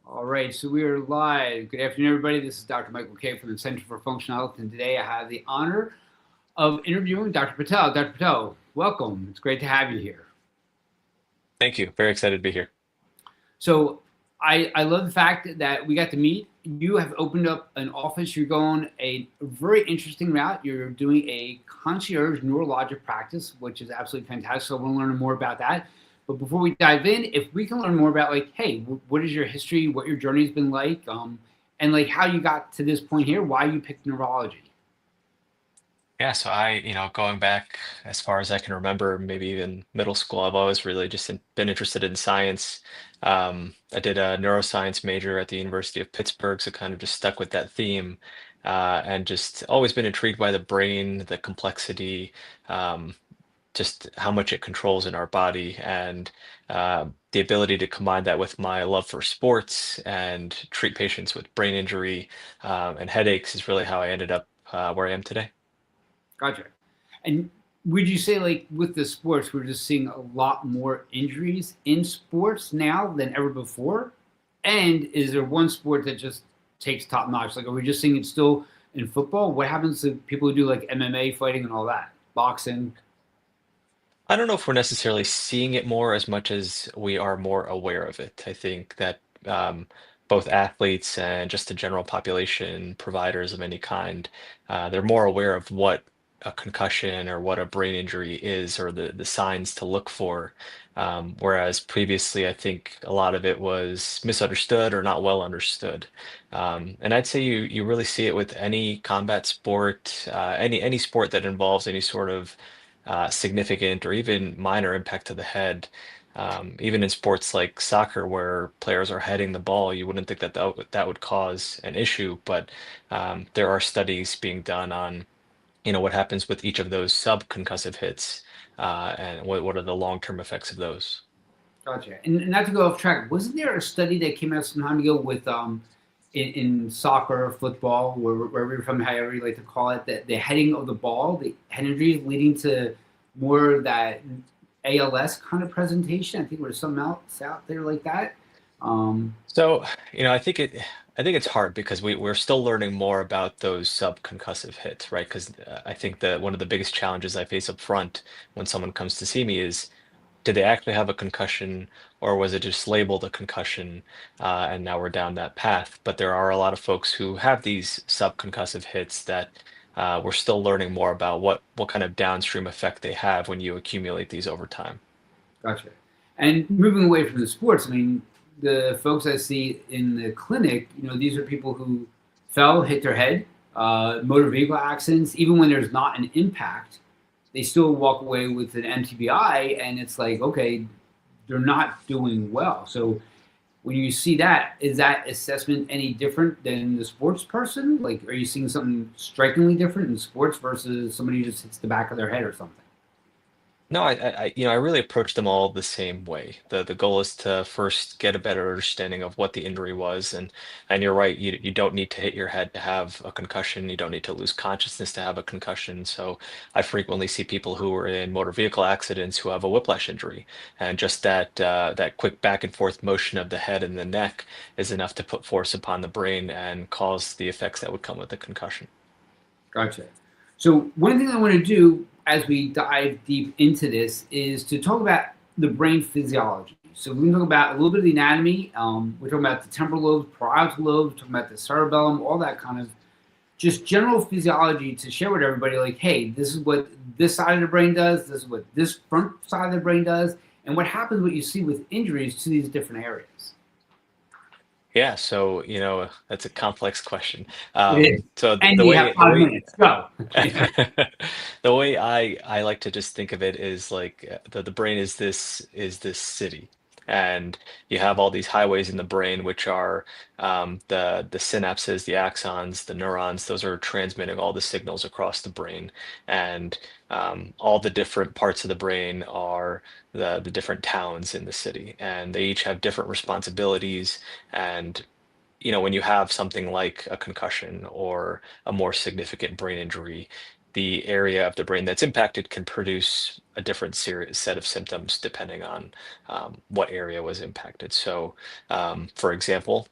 All right, so we are live. Good afternoon, everybody. This is Dr. Michael Kaye from the Center for Functional Health, and today I have the honor of interviewing Dr. Patel. Dr. Patel, welcome. It's great to have you here. Thank you. Very excited to be here. So I love the fact that we got to meet. You have opened up an office. You're going a very interesting route. You're doing a concierge neurologic practice, which is absolutely fantastic. So I want to learn more about that. But before we dive in, if we can learn more about like, hey, what is your history, what your journey's been like, and like how you got to this point here, why you picked neurology. Yeah, so going back as far as I can remember, maybe even middle school, I've always really just been interested in science. I did a neuroscience major at the University of Pittsburgh, so kind of just stuck with that theme, and just always been intrigued by the brain, the complexity, um, just how much it controls in our body, and the ability to combine that with my love for sports and treat patients with brain injury, and headaches is really how I ended up where I am today. Gotcha. And would you say like with the sports, we're just seeing a lot more injuries in sports now than ever before? And is there one sport that just takes top notch? Like, are we just seeing it still in football? What happens to people who do like MMA fighting and all that, boxing? I don't know if we're necessarily seeing it more as much as we are more aware of it. I think that both athletes and just the general population, providers of any kind, they're more aware of what a concussion or what a brain injury is or the signs to look for. Whereas previously, I think a lot of it was misunderstood or not well understood. And I'd say you really see it with any combat sport, any sport that involves any sort of significant or even minor impact to the head. Even in sports like soccer, where players are heading the ball, you wouldn't think that would cause an issue, but there are studies being done on, what happens with each of those subconcussive hits, and what are the long-term effects of those. Gotcha. And not to go off track, wasn't there a study that came out some time ago with in soccer, football, wherever you're from, however you like to call it, that the heading of the ball, the head injuries leading to more of that ALS kind of presentation. I think there's something else out there like that. Um, So, I think it's hard because we're still learning more about those subconcussive hits, right? Because I think that one of the biggest challenges I face up front when someone comes to see me is, did they actually have a concussion, or was it just labeled a concussion, and now we're down that path? But there are a lot of folks who have these subconcussive hits that we're still learning more about what kind of downstream effect they have when you accumulate these over time. Gotcha. And moving away from the sports, I mean, the folks I see in the clinic, these are people who fell, hit their head, motor vehicle accidents. Even when there's not an impact, they still walk away with an MTBI, and it's like, okay, they're not doing well. So when you see that, is that assessment any different than the sports person? Like, are you seeing something strikingly different in sports versus somebody who just hits the back of their head or something? No, I really approach them all the same way. The goal is to first get a better understanding of what the injury was, and you're right, you don't need to hit your head to have a concussion. You don't need to lose consciousness to have a concussion. So I frequently see people who are in motor vehicle accidents who have a whiplash injury, and just that quick back and forth motion of the head and the neck is enough to put force upon the brain and cause the effects that would come with a concussion. Gotcha. So one thing I want to do as we dive deep into this is to talk about the brain physiology. So we can talk about a little bit of the anatomy. We're talking about the temporal lobes, parietal lobes, talking about the cerebellum, all that kind of just general physiology to share with everybody. Like, hey, this is what this side of the brain does. This is what this front side of the brain does, and what happens. What you see with injuries to these different areas. Yeah, so that's a complex question. It is, So and you have the 5 minutes. Go. the way I like to just think of it is like the brain is this city, and you have all these highways in the brain, which are the synapses, the axons, the neurons. Those are transmitting all the signals across the brain, and all the different parts of the brain are the different towns in the city, and they each have different responsibilities. And when you have something like a concussion or a more significant brain injury, the area of the brain that's impacted can produce a different set of symptoms depending on what area was impacted. So, for example,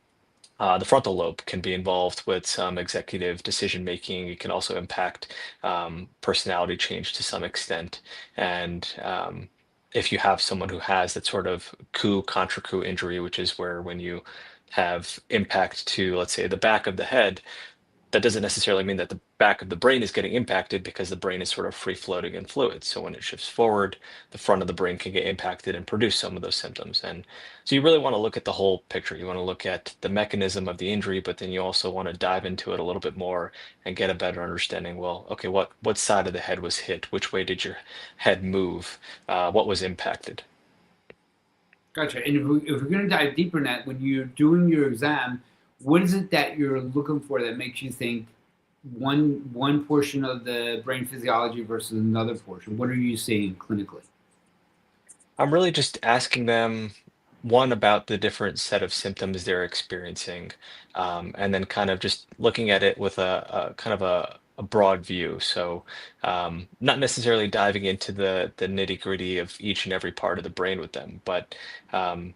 the frontal lobe can be involved with some executive decision making. It can also impact personality change to some extent. And if you have someone who has that sort of coup contra coup injury, which is where when you have impact to, let's say, the back of the head, that doesn't necessarily mean that the back of the brain is getting impacted because the brain is sort of free floating in fluid. So when it shifts forward, the front of the brain can get impacted and produce some of those symptoms. And so you really want to look at the whole picture. You want to look at the mechanism of the injury, but then you also want to dive into it a little bit more and get a better understanding. Well, okay, what side of the head was hit? Which way did your head move? What was impacted? Gotcha. And if we're going to dive deeper in that, when you're doing your exam, what is it that you're looking for that makes you think one portion of the brain physiology versus another portion? What are you seeing clinically? I'm really just asking them one about the different set of symptoms they're experiencing, and then kind of just looking at it with a kind of a broad view. So not necessarily diving into the nitty-gritty of each and every part of the brain with them, but um,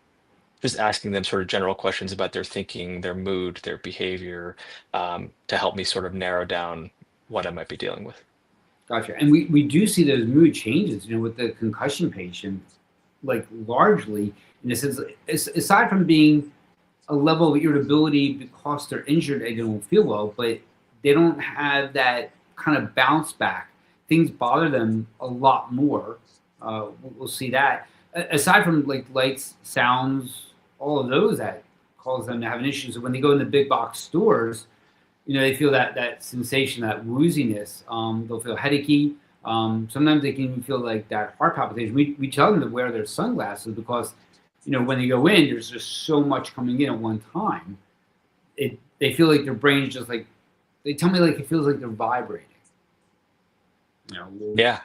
just asking them sort of general questions about their thinking, their mood, their behavior, to help me sort of narrow down what I might be dealing with. Gotcha. And we do see those mood changes, with the concussion patients, like largely in a sense, aside from being a level of irritability because they're injured and they don't feel well, but they don't have that kind of bounce back. Things bother them a lot more. We'll see that. Aside from like lights, sounds, all of those that cause them to have an issue. So when they go in the big box stores, they feel that sensation, that wooziness. They'll feel headachy. Sometimes they can even feel like that heart palpitation. We tell them to wear their sunglasses because, when they go in, there's just so much coming in at one time. They feel like their brain is just like, they tell me like it feels like they're vibrating. Yeah, Yeah.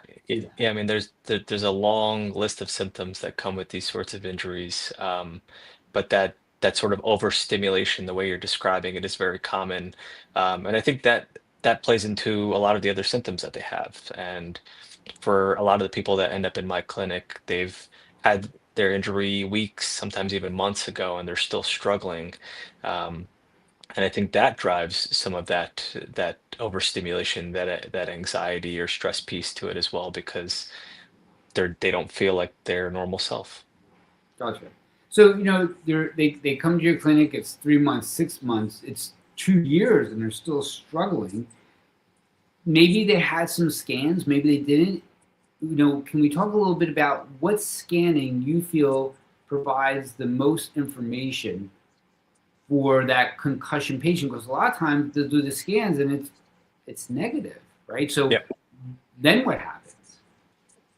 yeah. I mean, there's a long list of symptoms that come with these sorts of injuries, but that sort of overstimulation, the way you're describing it, is very common, and I think that plays into a lot of the other symptoms that they have. And for a lot of the people that end up in my clinic, they've had their injury weeks, sometimes even months ago, and they're still struggling. Um, and I think that drives some of that overstimulation, that anxiety or stress piece to it as well, because they don't feel like their normal self. Gotcha. So, they come to your clinic, it's 3 months, 6 months, it's 2 years, and they're still struggling. Maybe they had some scans, maybe they didn't. Can we talk a little bit about what scanning you feel provides the most information for that concussion patient? Because a lot of times they do the scans and it's negative, right? So Yeah. then what happens?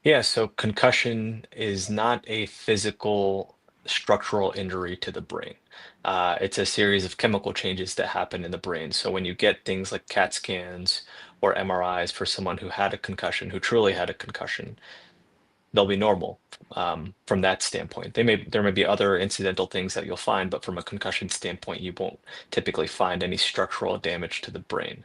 Yeah, so concussion is not a physical structural injury to the brain. It's a series of chemical changes that happen in the brain. So when you get things like CAT scans or MRIs for someone who had a concussion, who truly had a concussion, they'll be normal from that standpoint. There may be other incidental things that you'll find, but from a concussion standpoint, you won't typically find any structural damage to the brain.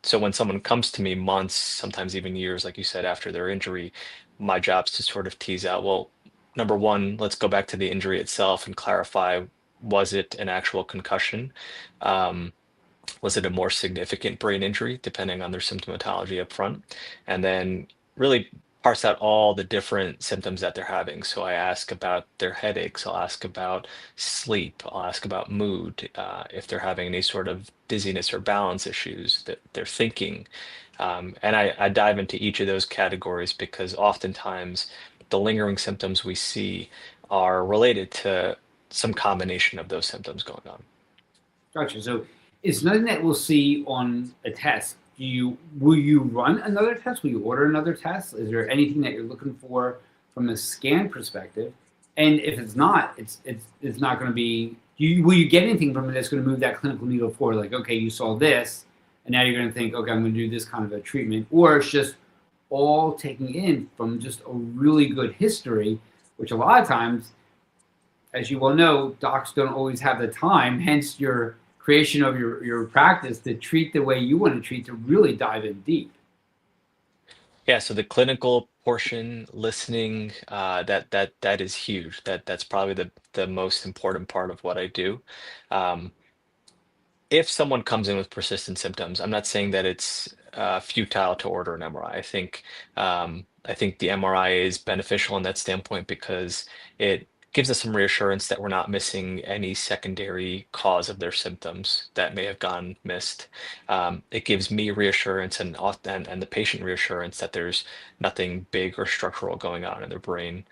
So when someone comes to me months, sometimes even years, like you said, after their injury, my job's to sort of tease out, well, number one, let's go back to the injury itself and clarify, was it an actual concussion? Um, was it a more significant brain injury, depending on their symptomatology up front? And then really parse out all the different symptoms that they're having. So I ask about their headaches, I'll ask about sleep, I'll ask about mood, if they're having any sort of dizziness or balance issues, that they're thinking. And I dive into each of those categories because oftentimes the lingering symptoms we see are related to some combination of those symptoms going on. Gotcha. So it's nothing that we'll see on a test. Will you run another test? Will you order another test? Is there anything that you're looking for from a scan perspective? And if it's not, it's not going to be. Will you get anything from it that's going to move that clinical needle forward? Like, okay, you saw this, and now you're going to think, okay, I'm going to do this kind of a treatment, or it's just all taking in from just a really good history, which a lot of times, as you well know, docs don't always have the time. Hence your creation of your practice to treat the way you want to treat, to really dive in deep. Yeah, so the clinical portion, listening, that is huge. That's probably the most important part of what I do. Um, if someone comes in with persistent symptoms, I'm not saying that it's futile to order an MRI. I think the MRI is beneficial in that standpoint because it gives us some reassurance that we're not missing any secondary cause of their symptoms that may have gone missed. It gives me reassurance and the patient reassurance that there's nothing big or structural going on in their brain.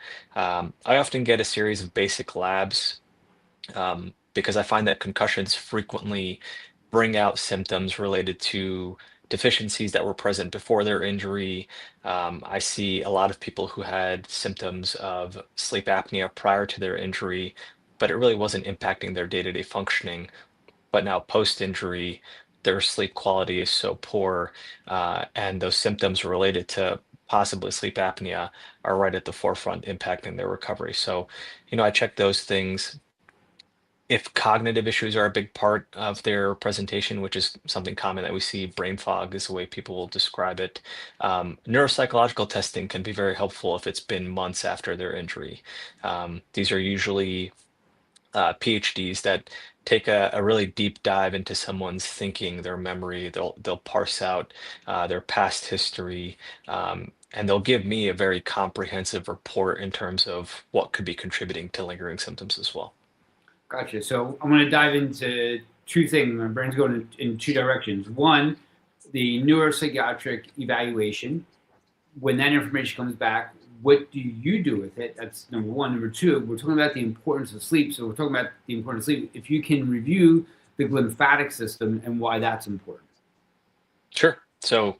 I often get a series of basic labs because I find that concussions frequently bring out symptoms related to deficiencies that were present before their injury. I see a lot of people who had symptoms of sleep apnea prior to their injury, but it really wasn't impacting their day-to-day functioning. But now, post-injury, their sleep quality is so poor, and those symptoms related to possibly sleep apnea are right at the forefront, impacting their recovery. So, I check those things if cognitive issues are a big part of their presentation, which is something common that we see, brain fog is the way people will describe it. Neuropsychological testing can be very helpful if it's been months after their injury. These are usually PhDs that take a really deep dive into someone's thinking, their memory. They'll parse out their past history, and they'll give me a very comprehensive report in terms of what could be contributing to lingering symptoms as well. Gotcha. So I'm going to dive into two things. My brain's going in two directions. One, the neuropsychiatric evaluation. When that information comes back, what do you do with it? That's number one. Number two, we're talking about the importance of sleep. So we're talking about the importance of sleep. If you can review the glymphatic system and why that's important. Sure. So,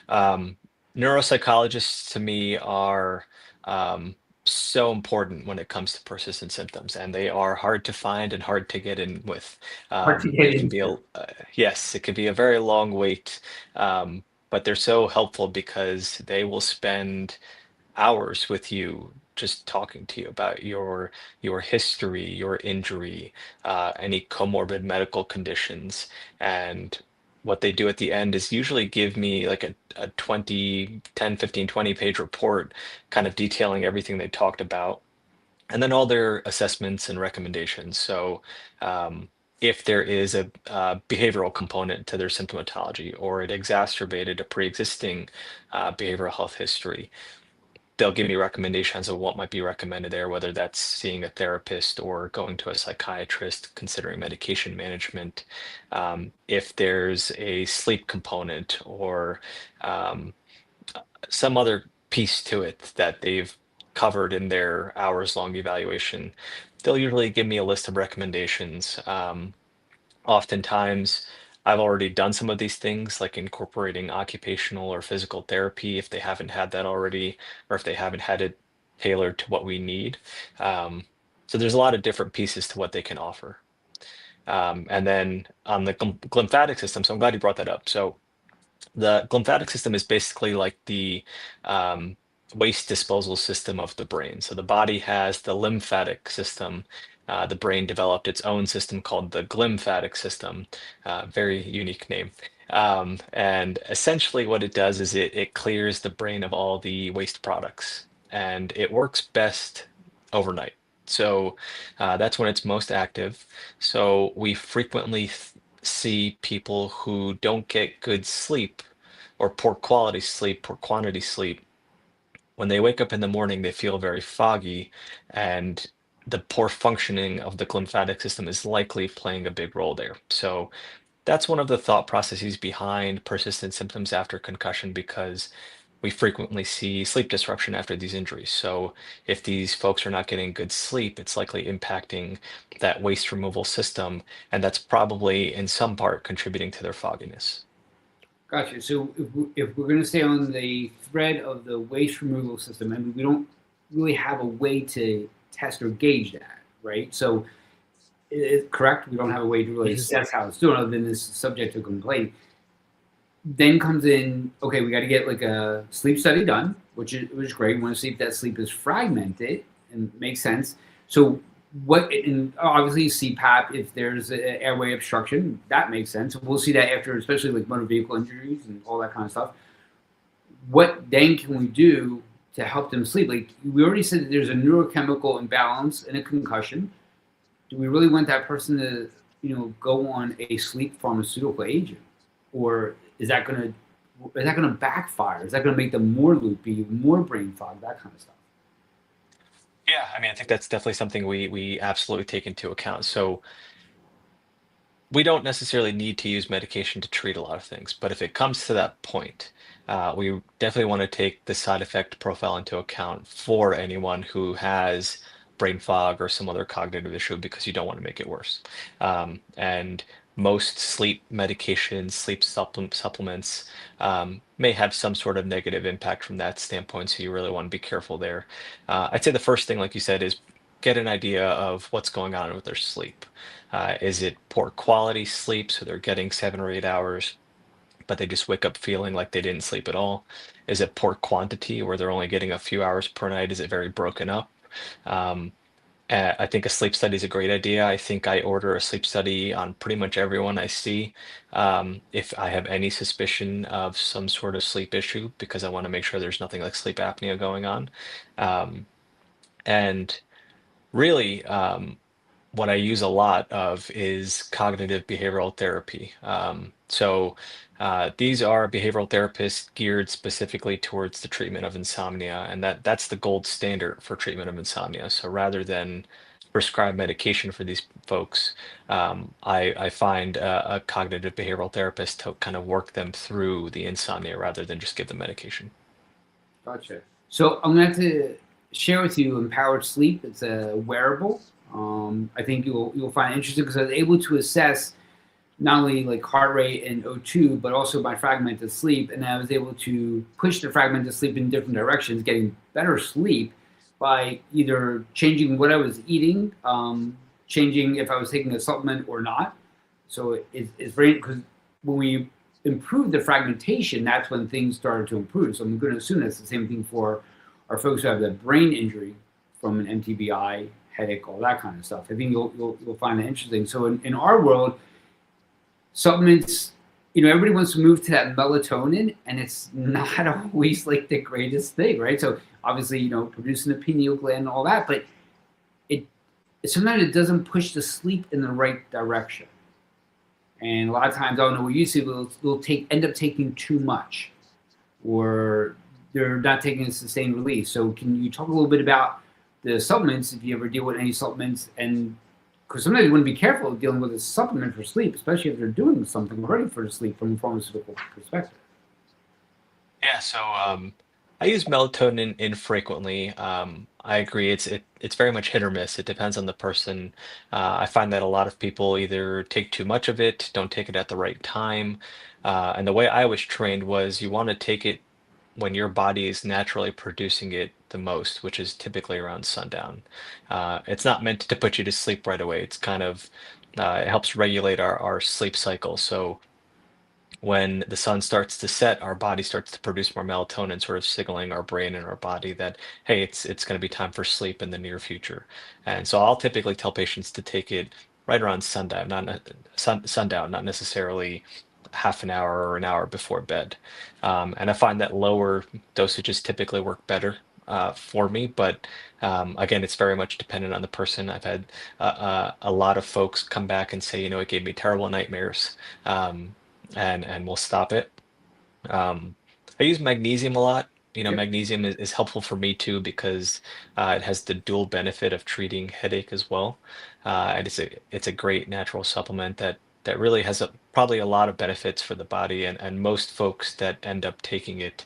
um, neuropsychologists to me are so important when it comes to persistent symptoms, and they are hard to find and hard to get in with. Hard to get It can be into. yes, it could be a very long wait, but they're so helpful because they will spend hours with you just talking to you about your history, your injury, any comorbid medical conditions. And what they do at the end is usually give me like a 10, 15, 20 page report kind of detailing everything they talked about and then all their assessments and recommendations. So if there is a behavioral component to their symptomatology or it exacerbated a pre-existing behavioral health history, they'll give me recommendations of what might be recommended there, whether that's seeing a therapist or going to a psychiatrist, considering medication management. If there's a sleep component or um, some other piece to it that they've covered in their hours-long evaluation, they'll usually give me a list of recommendations. Oftentimes, I've already done some of these things, like incorporating occupational or physical therapy if they haven't had that already, or if they haven't had it tailored to what we need. Um, so there's a lot of different pieces to what they can offer. And then on the glymphatic system, so I'm glad you brought that up. So the glymphatic system is basically like the um, waste disposal system of the brain. So the body has the lymphatic system. The brain developed its own system called the glymphatic system. Very unique name. And essentially, what it does is it clears the brain of all the waste products, and it works best overnight. So that's when it's most active. So we frequently see people who don't get good sleep or poor quality sleep, poor quantity sleep. When they wake up in the morning, they feel very foggy, and the poor functioning of the glymphatic system is likely playing a big role there. So that's one of the thought processes behind persistent symptoms after concussion because we frequently see sleep disruption after these injuries. So if these folks are not getting good sleep, it's likely impacting that waste removal system, and that's probably in some part contributing to their fogginess. Gotcha. So if we're going to stay on the thread of the waste removal system, and we don't really have a way to test or gauge that, right? So, correct, we don't have a way to really Mhm. assess how it's doing other than this subject of complaint. Then comes in, okay, we got to get like a sleep study done, which is great. We want to see if that sleep is fragmented and makes sense. So what, and obviously CPAP, if there's an airway obstruction, that makes sense. We'll see that after, especially like motor vehicle injuries and all that kind of stuff. what then can we do to help them sleep? Like we already said that there's a neurochemical imbalance in a concussion. Do we really want that person to, go on a sleep pharmaceutical agent, or is that gonna backfire? Is that gonna make them more loopy, more brain fog, that kind of stuff? Yeah, I mean, I think that's definitely something we absolutely take into account. So we don't necessarily need to use medication to treat a lot of things, but if it comes to that point, we definitely want to take the side effect profile into account for anyone who has brain fog or some other cognitive issue because you don't want to make it worse. And most sleep medications, supplements may have some sort of negative impact from that standpoint, so you really want to be careful there. I'd say the first thing, like you said, is get an idea of what's going on with their sleep. Is it poor quality sleep, so they're getting 7 or 8 hours, but they just wake up feeling like they didn't sleep at all? Is it poor quantity, where they're only getting a few hours per night? Is it very broken up? Um, I think a sleep study is a great idea. I think I order a sleep study on pretty much everyone I see, if I have any suspicion of some sort of sleep issue, because I want to make sure there's nothing like sleep apnea going on. Um, and really, what I use a lot of is cognitive behavioral therapy. These are behavioral therapists geared specifically towards the treatment of insomnia, and that's the gold standard for treatment of insomnia. So rather than prescribe medication for these folks, I find a cognitive behavioral therapist to kind of work them through the insomnia rather than just give them medication. Gotcha. So I'm going to share with you Empowered Sleep. It's a wearable. I think you'll find it interesting because I was able to assess not only like heart rate and O2, but also my fragmented sleep, and I was able to push the fragmented sleep in different directions, getting better sleep by either changing what I was eating, changing if I was taking a supplement or not. So it's very because when we improve the fragmentation, that's when things started to improve. So I'm going to assume that's the same thing for our folks who have the brain injury from an MTBI, headache, all that kind of stuff. I think you'll find that interesting. So in our world, supplements, everybody wants to move to that melatonin, and it's not always like the greatest thing, right? So obviously, producing the pineal gland and all that, but it sometimes it doesn't push the sleep in the right direction. And a lot of times, I don't know what you see, they'll end up taking too much, or they're not taking a sustained release. So can you talk a little bit about the supplements, if you ever deal with any supplements, and because sometimes you want to be careful dealing with a supplement for sleep, especially if they're doing something already for the sleep from a pharmaceutical perspective. Yeah, so I use melatonin infrequently. I agree, it's very much hit or miss. It depends on the person. I find that a lot of people either take too much of it, don't take it at the right time. And the way I was trained was you want to take it when your body is naturally producing it the most, which is typically around sundown. It's not meant to put you to sleep right away. It's kind of it helps regulate our sleep cycle. So when the sun starts to set, our body starts to produce more melatonin, sort of signaling our brain and our body that, hey, it's going to be time for sleep in the near future. And so I'll typically tell patients to take it right around sundown, sundown, not necessarily half an hour or an hour before bed. And I find that lower dosages typically work better for me, but again, it's very much dependent on the person. I've had a lot of folks come back and say, it gave me terrible nightmares. And we'll stop it. Um, I use magnesium a lot. Yep. Magnesium is helpful for me too because it has the dual benefit of treating headache as well. And it's a great natural supplement that really has probably a lot of benefits for the body. And most folks that end up taking it,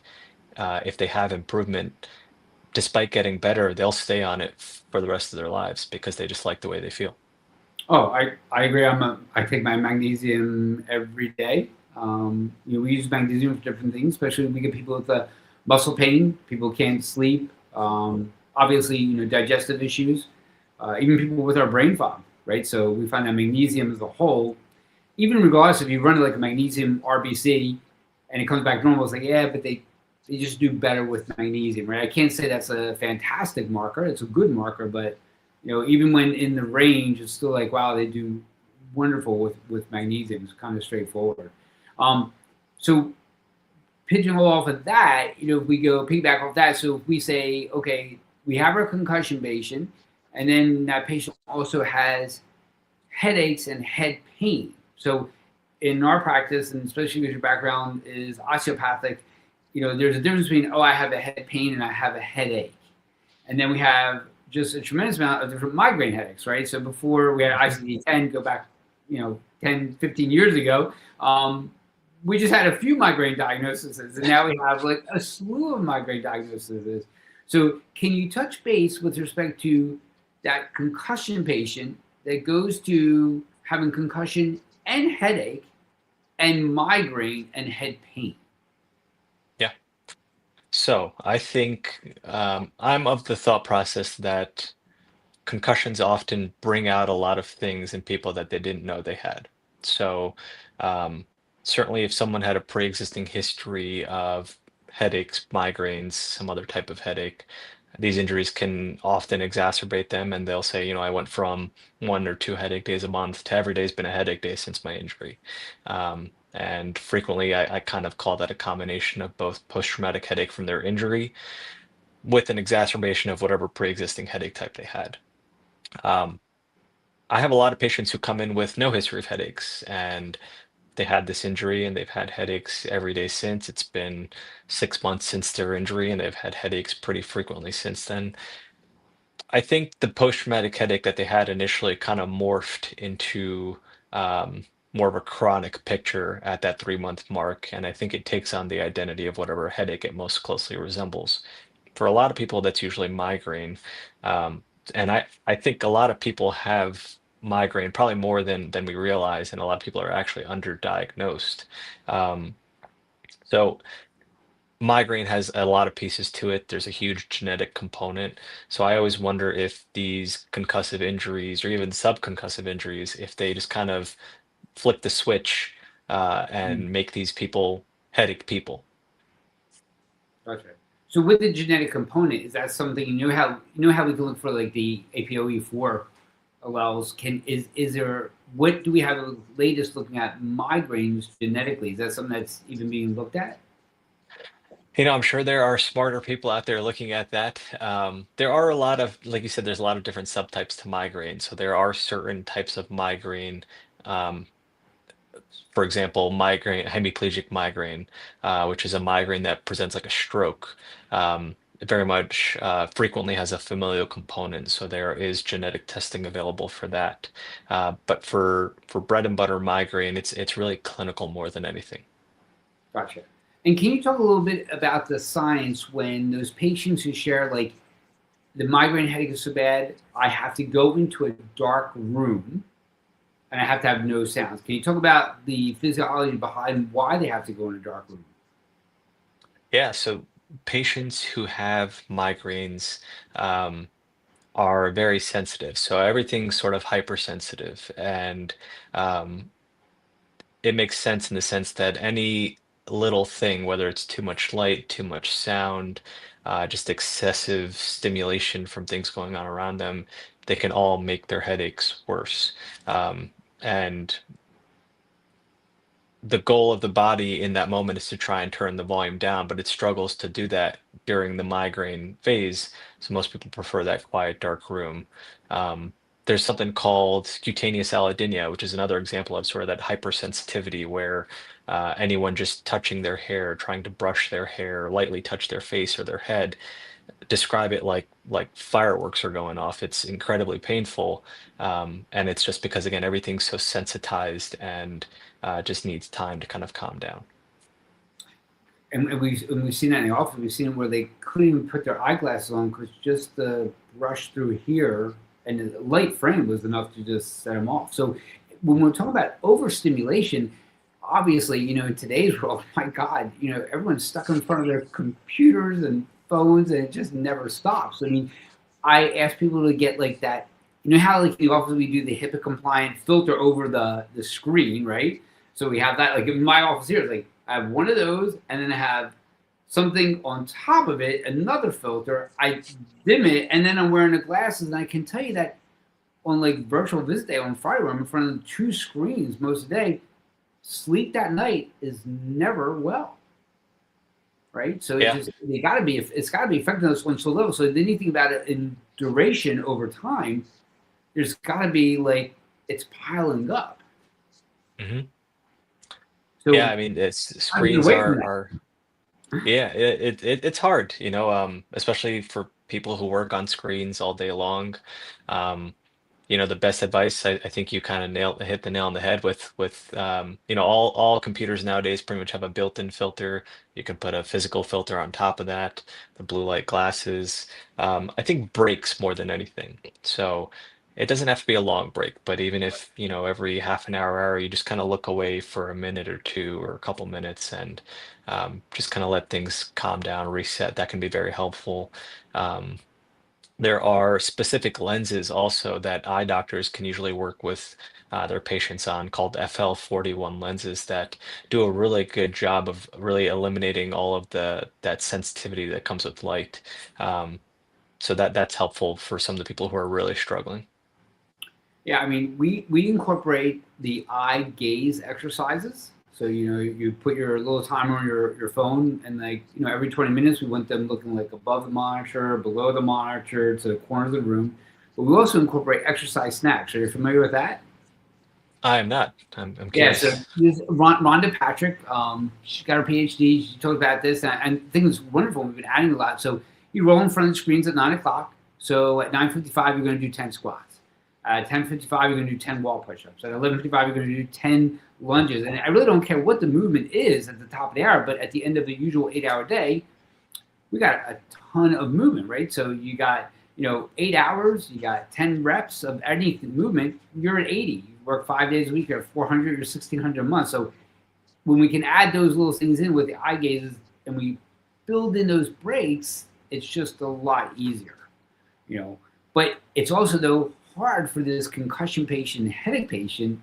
if they have improvement, despite getting better, they'll stay on it for the rest of their lives because they just like the way they feel. Oh, I agree. I take my magnesium every day. We use magnesium for different things, especially when we get people with muscle pain, people can't sleep, obviously, digestive issues, even people with our brain fog, right? So we find that magnesium as a whole, even regardless if you run like a magnesium RBC and it comes back normal, it's like, yeah, but they just do better with magnesium, right? I can't say that's a fantastic marker. It's a good marker, but even when in the range, it's still like, wow, they do wonderful with magnesium. It's kind of straightforward. So pigeonhole off of that, if we go piggyback off that, so if we say, okay, we have our concussion patient, and then that patient also has headaches and head pain. So in our practice, and especially because your background is osteopathic, there's a difference between, oh, I have a head pain and I have a headache. And then we have just a tremendous amount of different migraine headaches, right? So before we had ICD-10, go back, 10, 15 years ago, we just had a few migraine diagnoses, and now we have like a slew of migraine diagnoses. So can you touch base with respect to that concussion patient that goes to having concussion and headache and migraine and head pain? Yeah. So I think I'm of the thought process that concussions often bring out a lot of things in people that they didn't know they had. So, um, certainly, if someone had a pre-existing history of headaches, migraines, some other type of headache, these injuries can often exacerbate them, and they'll say, I went from 1 or 2 headache days a month to every day's been a headache day since my injury. And frequently, I kind of call that a combination of both post-traumatic headache from their injury with an exacerbation of whatever pre-existing headache type they had. Um, I have a lot of patients who come in with no history of headaches, and they had this injury and they've had headaches every day since. It's been 6 months since their injury, and they've had headaches pretty frequently since then. I think the post-traumatic headache that they had initially kind of morphed into more of a chronic picture at that 3-month mark, and I think it takes on the identity of whatever headache it most closely resembles. For a lot of people, that's usually migraine. And I think a lot of people have migraine, probably more than we realize, and a lot of people are actually underdiagnosed. Um, so migraine has a lot of pieces to it. There's a huge genetic component. So I always wonder if these concussive injuries or even subconcussive injuries, if they just kind of flip the switch Mm, and make these people headache people. Gotcha. So with the genetic component, is that something how we can look for like the APOE4 alleles? Is there, what do we have the latest looking at migraines genetically? Is that something that's even being looked at? I'm sure there are smarter people out there looking at that. There are a lot of, like you said, there's a lot of different subtypes to migraine. So there are certain types of migraine. Um, for example, migraine, hemiplegic migraine, which is a migraine that presents like a stroke. It very much frequently has a familial component, so there is genetic testing available for that. But for bread and butter migraine, it's really clinical more than anything. Gotcha. And can you talk a little bit about the science when those patients who share like the migraine headache is so bad, I have to go into a dark room and I have to have no sounds. Can you talk about the physiology behind why they have to go in a dark room? Yeah, so patients who have migraines um, are very sensitive. So everything's sort of hypersensitive, and um, it makes sense in the sense that any little thing, whether it's too much light, too much sound, just excessive stimulation from things going on around them, they can all make their headaches worse. And the goal of the body in that moment is to try and turn the volume down, but it struggles to do that during the migraine phase. So most people prefer that quiet, dark room. Um, there's something called cutaneous allodynia, which is another example of sort of that hypersensitivity where anyone just touching their hair, trying to brush their hair, lightly touch their face or their head, describe it like fireworks are going off. It's incredibly painful, and it's just because again everything's so sensitized and just needs time to kind of calm down. And we've seen that in the office. We've seen where they couldn't even put their eyeglasses on because just the brush through here and the light frame was enough to just set them off. So when we're talking about overstimulation, obviously, in today's world, my God, everyone's stuck in front of their computers and phones, and it just never stops. I mean, I ask people to get like that. You know how like in the office we do the HIPAA compliant filter over the screen, right? So we have that like in my office here. It's like I have one of those, and then I have something on top of it, another filter. I dim it, and then I'm wearing the glasses, and I can tell you that on like virtual visit day on Friday, where I'm in front of 2 screens most of the day, sleep that night is never well. right? So Yeah. it's got to be affecting those one level. So then you think about it in duration over time. There's got to be like it's piling up. Hmm. Yeah, So I mean, it's how do you get screens away from that? are yeah, it's hard, especially for people who work on screens all day long. Um, the best advice, I think you kind of hit the nail on the head with all computers nowadays pretty much have a built-in filter. You can put a physical filter on top of that, the blue light glasses. I think breaks more than anything. So it doesn't have to be a long break, but even if, every half an hour, you just kind of look away for a minute or two or a couple minutes and just kind of let things calm down, reset, that can be very helpful. Um, there are specific lenses also that eye doctors can usually work with their patients on called FL41 lenses that do a really good job of really eliminating all of that sensitivity that comes with light. Um, so that's helpful for some of the people who are really struggling. Yeah, I mean, we incorporate the eye gaze exercises. So you put your little timer on your phone, and like every 20 minutes we want them looking like above the monitor, below the monitor, to the corner of the room. But we also incorporate exercise snacks. Are you familiar with that? I am not. I'm Yeah, so curious. this Rhonda Patrick, she's got her PhD. She talked about this, and I think it's wonderful. We've been adding a lot. So you roll in front of the screens at 9 o'clock. So at 9:55, you're going to do 10 squats. At 10:55, you're going to do 10 wall push-ups. At 11:55, you're going to do 10 lunges. And I really don't care what the movement is at the top of the hour, but at the end of the usual 8-hour day, we got a ton of movement, right? So you got 8 hours, you got 10 reps of any movement, you're at 80. You work 5 days a week, you're at 400 or 1600 a month. So when we can add those little things in with the eye gazes and we build in those breaks, it's just a lot easier, you know. But it's also though hard for this concussion patient, headache patient,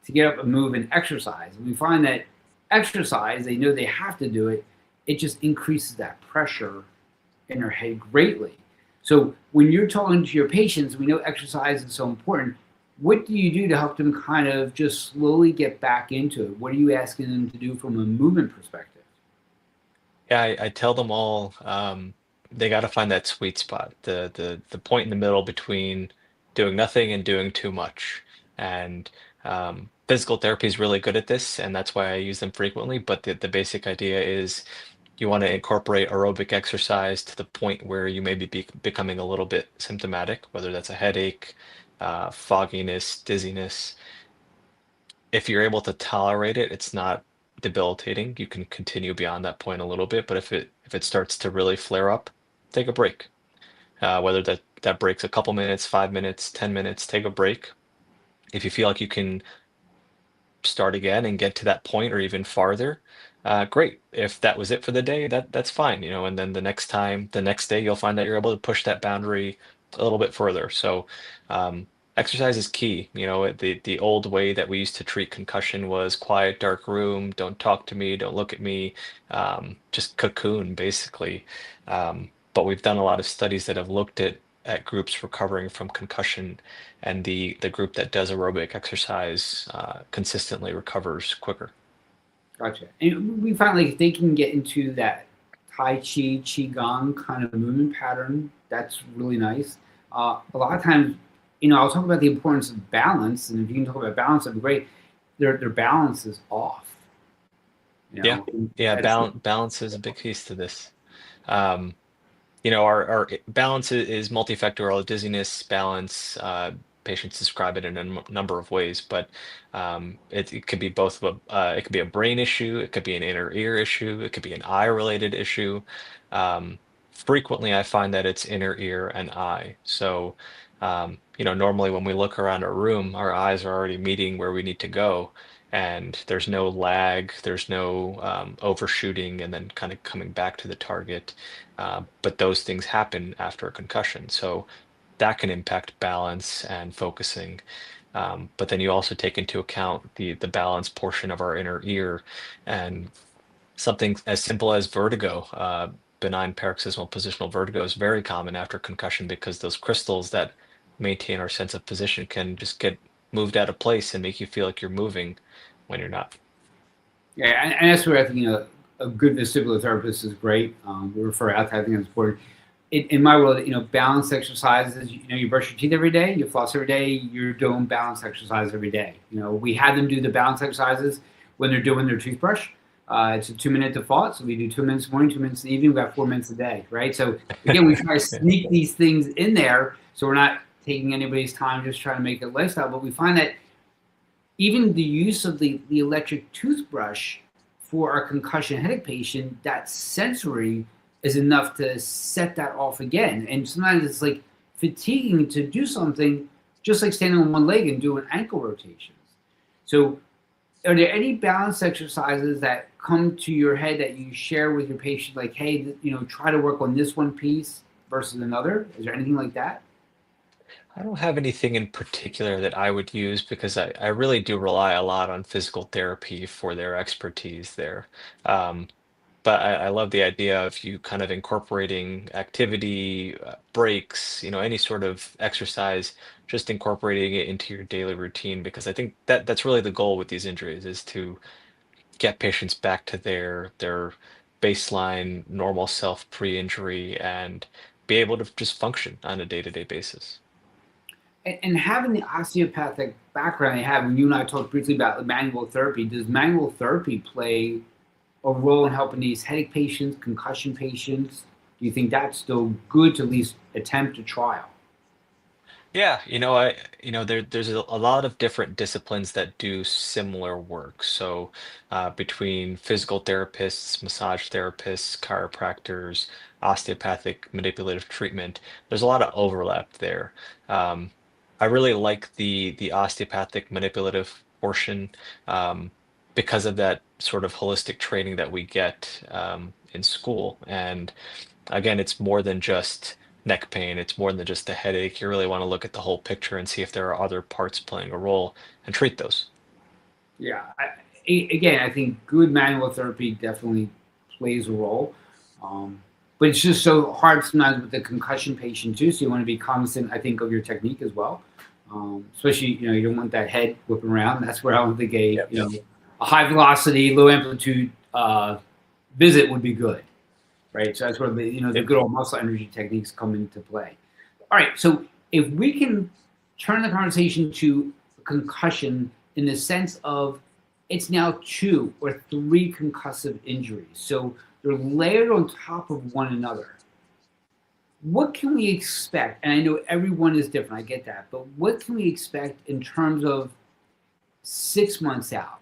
to get up and move and exercise. And we find that exercise, they know they have to do it. It just increases that pressure in their head greatly. So when you're talking to your patients, we know exercise is so important. What do you do to help them kind of just slowly get back into it? What are you asking them to do from a movement perspective? Yeah, I tell them all they got to find that sweet spot, the point in the middle between doing nothing and doing too much. And physical therapy is really good at this, and that's why I use them frequently. But the basic idea is you want to incorporate aerobic exercise to the point where you may be becoming a little bit symptomatic, whether that's a headache, fogginess, dizziness. If you're able to tolerate it, it's not debilitating. You can continue beyond that point a little bit, but if it starts to really flare up, take a break. Whether that breaks a couple minutes, 5 minutes, 10 minutes, take a break. If you feel like you can start again and get to that point or even farther, great. If that was it for the day, that's fine, and then the next day, you'll find that you're able to push that boundary a little bit further. So, um, exercise is key. The old way that we used to treat concussion was quiet, dark room, don't talk to me, don't look at me, just cocoon, basically. But we've done a lot of studies that have looked at groups recovering from concussion, and the group that does aerobic exercise consistently recovers quicker. Gotcha. And we find like if they can get into that Tai Chi, Qigong kind of movement pattern, that's really nice. A lot of times, I'll talk about the importance of balance, and if you can talk about balance, that'd be great. Their balance is off. Yeah, yeah, That's balance is a big piece to this. Um, our balance is multifactorial. Dizziness, balance. Patients describe it in a number of ways, but it could be both it could be a brain issue, it could be an inner ear issue, it could be an eye related issue. Um, Frequently, I find that it's inner ear and eye. So, normally when we look around a room, our eyes are already meeting where we need to go, and there's no lag, there's no overshooting, and then kind of coming back to the target. But those things happen after a concussion. So that can impact balance and focusing. But then you also take into account the balance portion of our inner ear and something as simple as vertigo. Benign paroxysmal positional vertigo is very common after concussion because those crystals that maintain our sense of position can just get moved out of place and make you feel like you're moving when you're not. yeah, and that's where I think a good vestibular therapist is great. We refer out to, I think it's important. In my world, balance exercises, you brush your teeth every day, you floss every day, you're doing balance exercise every day. We have them do the balance exercises when they're doing their toothbrush. It's a 2 minute default, so we do 2 minutes in the morning, 2 minutes in the evening. We got 4 minutes a day, right? So again, we try to sneak these things in there, so we're not taking anybody's time, just trying to make it a lifestyle. But we find that even the use of the electric toothbrush for our concussion headache patient, that sensory is enough to set that off again. And sometimes it's like fatiguing to do something just like standing on one leg and doing ankle rotations. So, are there any balance exercises that come to your head that you share with your patient, like, hey, try to work on this one piece versus another? Is there anything like that? I don't have anything in particular that I would use because I really do rely a lot on physical therapy for their expertise there. Um, but I love the idea of you kind of incorporating activity, breaks, any sort of exercise, just incorporating it into your daily routine because I think that that's really the goal with these injuries is to get patients back to their baseline normal self pre-injury and be able to just function on a day-to-day basis. And having the osteopathic background they have, when you and I talked briefly about manual therapy, does manual therapy play a role in helping these headache patients, concussion patients? Do you think that's still good to at least attempt a trial? Yeah, there's a lot of different disciplines that do similar work. So, between physical therapists, massage therapists, chiropractors, osteopathic manipulative treatment, there's a lot of overlap there. Um, I really like the osteopathic manipulative portion, because of that sort of holistic training that we get in school. And again, it's more than just neck pain. It's more than just a headache. You really want to look at the whole picture and see if there are other parts playing a role and treat those. Yeah. Again, I think good manual therapy definitely plays a role. Um, but it's just so hard sometimes with the concussion patient too. So you want to be cognizant, I think, of your technique as well. Especially, you don't want that head whipping around. That's where I don't think Yep. a high velocity, low amplitude visit would be good, right? So that's where the Yep. good old muscle energy techniques come into play. All right, so if we can turn the conversation to concussion in the sense of it's now two or three concussive injuries, so they're layered on top of one another. What can we expect? And I know everyone is different, I get that, but what can we expect in terms of 6 months out,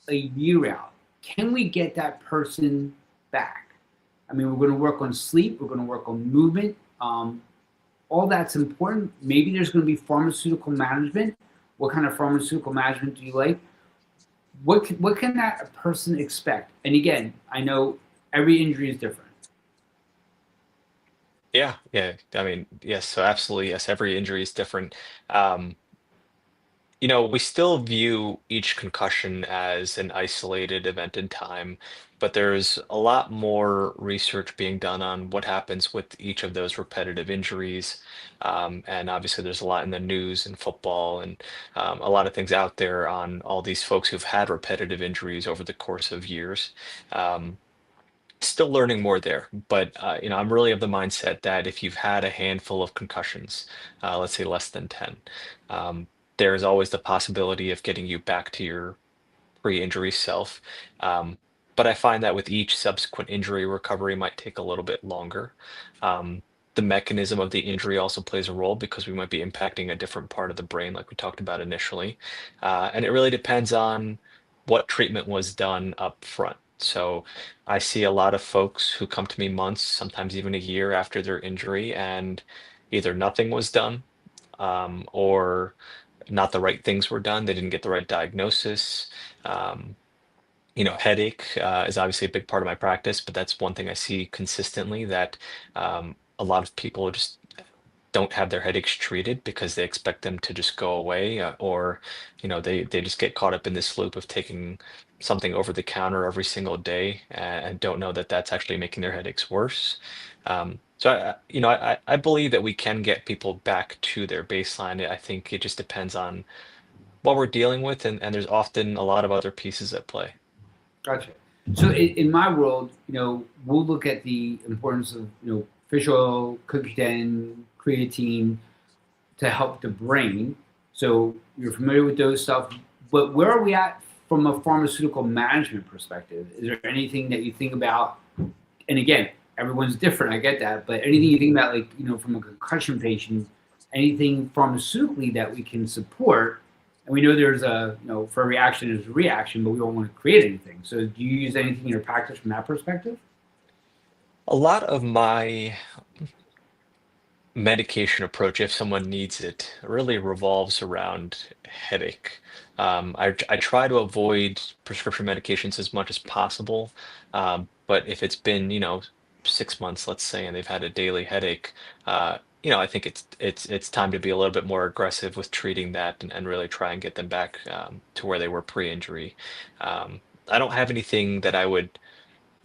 a year out? Can we get that person back? I mean, we're going to work on sleep, we're going to work on movement. All that's important. Maybe there's going to be pharmaceutical management. What kind of pharmaceutical management do you like? What can that person expect? And again, I know every injury is different. Yeah, yeah. I mean, yes, so absolutely, yes, every injury is different. Um, we still view each concussion as an isolated event in time, but there's a lot more research being done on what happens with each of those repetitive injuries. And obviously, there's a lot in the news and football and a lot of things out there on all these folks who've had repetitive injuries over the course of years. Um, Still learning more there, but I'm really of the mindset that if you've had a handful of concussions, let's say less than 10, um, there is always the possibility of getting you back to your pre-injury self. Um, but I find that with each subsequent injury, recovery might take a little bit longer. Um, the mechanism of the injury also plays a role because we might be impacting a different part of the brain, like we talked about initially. And it really depends on what treatment was done up front. So I see a lot of folks who come to me months, sometimes even a year after their injury, and either nothing was done, or not the right things were done. They didn't get the right diagnosis. Um, Headache is obviously a big part of my practice, but that's one thing I see consistently that a lot of people just don't have their headaches treated because they expect them to just go away, or they just get caught up in this loop of taking something over the counter every single day and don't know that that's actually making their headaches worse. So I believe that we can get people back to their baseline. I think it just depends on what we're dealing with, and there's often a lot of other pieces at play. Gotcha. So in my world, we'll look at the importance of fish oil, CoQ10, creatine to help the brain. So you're familiar with those stuff, but where are we at from a pharmaceutical management perspective? Is there anything that you think about? And again, everyone's different. I get that, but anything you think about, like from a concussion patient, anything pharmaceutically that we can support? And we know there's a for a reaction there's a reaction, but we don't want to create anything. So do you use anything in your practice from that perspective? A lot of my medication approach, if someone needs it, really revolves around headache. I try to avoid prescription medications as much as possible, but if it's been, 6 months, let's say, and they've had a daily headache, I think it's time to be a little bit more aggressive with treating that and really try and get them back to where they were pre-injury. I don't have anything that I would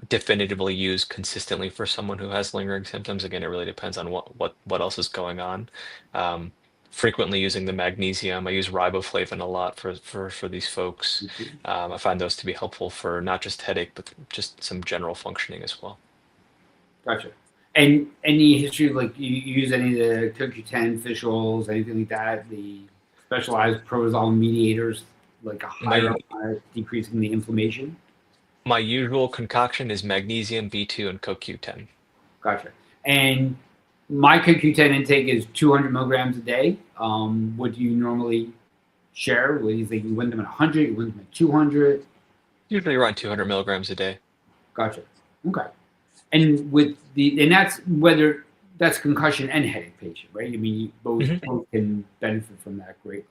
definitively use consistently for someone who has lingering symptoms. Again, it really depends on what else is going on. Um, Frequently using the magnesium. I use riboflavin a lot for these folks. I find those to be helpful for not just headache, but just some general functioning as well. Gotcha. And any history, like you use any of the CoQ10 fish oils, anything like that, the specialized protozoal mediators, like a higher My decreasing the inflammation? my usual concoction is magnesium, B2, and CoQ10. Gotcha. And my CoQ10 intake is 200 milligrams a day. What do you normally share? What do you think? You win them at 100, you win them at 200? Usually around 200 milligrams a day. Gotcha. Okay. And that's whether that's concussion and headache patient, right? I mean, Mhm. both can benefit from that greatly.